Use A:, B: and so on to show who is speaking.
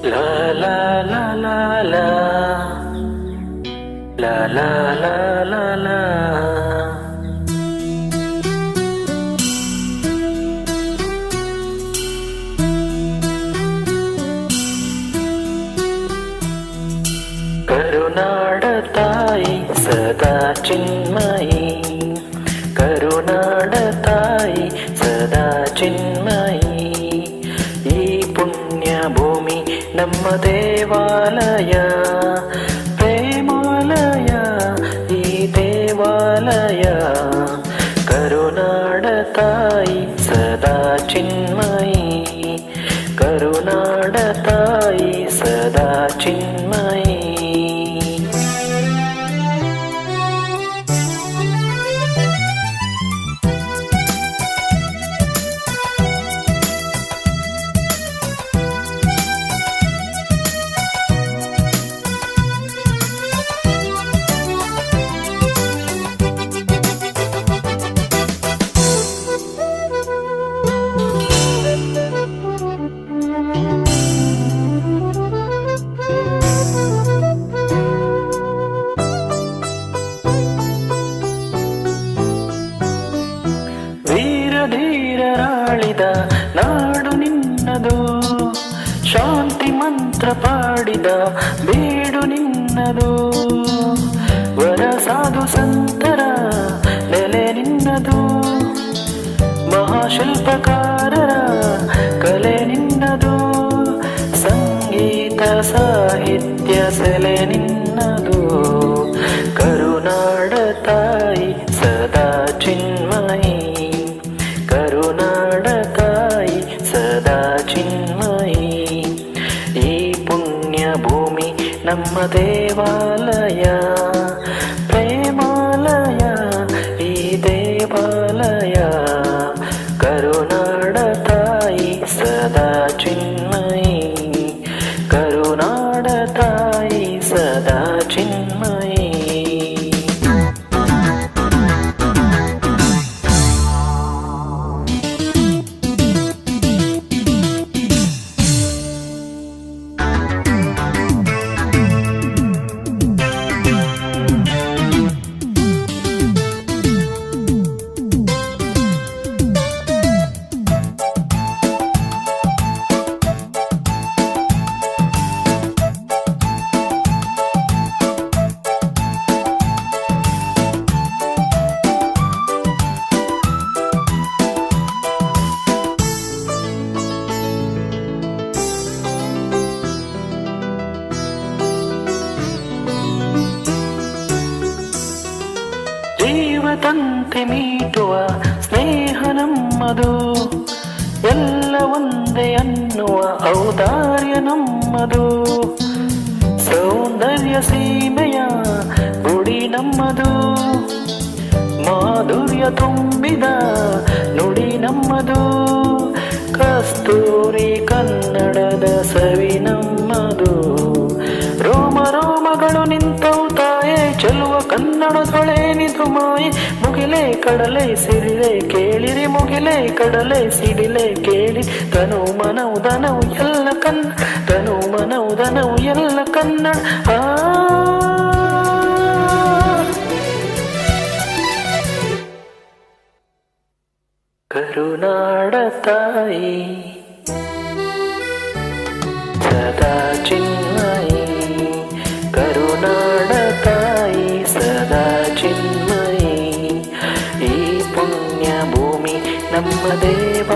A: La la la la la la la la la la. ಕರುನಾಡ ತಾಯಿ ಸದಾ ಚಿನ್ಮಯಿ, ಕರುನಾಡ ತಾಯಿ ಸದಾ ಚಿನ್ಮಯಿ. ಈ ಪುಣ್ಯ ಭೂಮಿ ನಮ್ಮ ದೇವಾಲಯ, ಪ್ರೇಮಾಲಯ ಈ ದೇವಾಲಯ. ಕರುನಾಡ ತಾಯಿ ಸದಾ ಚಿನ್ಮಯಿ, ಕರುನಾಡ ತಾಯಿ ಸದಾ ಚಿನ್ಮಯಿ. ಧೀರರಾಳಿದ ನಾಡು ನಿನ್ನದು, ಶಾಂತಿ ಮಂತ್ರ ಪಾಡಿದ ಬೇಡು ನಿನ್ನದು. ವರ ಸಾಧು ಸಂತರ ನೆಲೆ ನಿನ್ನದು, ಮಹಾಶಿಲ್ಪಕಾರರ ಕಲೆ ನಿನ್ನದು. ಸಂಗೀತ ಸಾಹಿತ್ಯ ಸೆಲೆ ನಿನ್ನದು. ಕರುನಾಡ ತಾಯಿ ಸದಾ ಚಿನ್ಮಯಿ, ಕರುನಾಡ ತಾಯಿ ಸದಾ ಚಿನ್ಮಯಿ. ಈ ಪುಣ್ಯ ಭೂಮಿ ನಮ್ಮ ದೇವಾಲಯ, ಪ್ರೇಮಾಲಯ ಈ ದೇವಾಲಯ. ಕರುನಾಡ ತಾಯಿ ಸದಾ ಚಿನ್ಮಯಿ, ಕರುನಾಡ ತಾಯಿ ಸದಾ ಚಿನ್ಮಯಿ. ತಂತೆ ಮೀಟುವ ಸ್ನೇಹ ನಮ್ಮದು, ಎಲ್ಲ ಒಂದೇ ಅನ್ನುವ ಔದಾರ್ಯ ನಮ್ಮದು. ಸೌಂದರ್ಯ ಸೀಮೆಯ ಗುಡಿ ನಮ್ಮದು, ಮಾಧುರ್ಯ ತುಂಬಿದ ನುಡಿ ನಮ್ಮದು. ಕಸ್ತೂರಿ ಕನ್ನಡದ ಸವಿ ನಮ್ಮದು. ರೋಮ ರೋಮಗಳು ನಿಂತವು ತಾಯೇ ಚೆಲುವ ಕನ್ನಡದೊಳೇನಿದು ಮಾಯೆ. ಮುಗಿಲೆ ಕಡಲೆ ಸಿಡಿಲೆ ಕೇಳಿರಿ, ಮುಗಿಲೆ ಕಡಲೆ ಸಿಡಿಲೆ ಕೇಳಿ. ತನು ಮನವು ದನವು ಎಲ್ಲ ಕನ್ನಡ, ತನು ಮನವು ದನವು ಎಲ್ಲ ಕನ್ನಡ. ಕರುನಾಡ ತಾಯಿ ಸದಾ ಚಿನ್ಮಯಿ, ಕರುನಾಡ ತಾಯಿ ಸದಾ ಚಿನ್ಮಯಿ. ಈ ಪುಣ್ಯ ಭೂಮಿ ನಮ್ಮ ದೇವ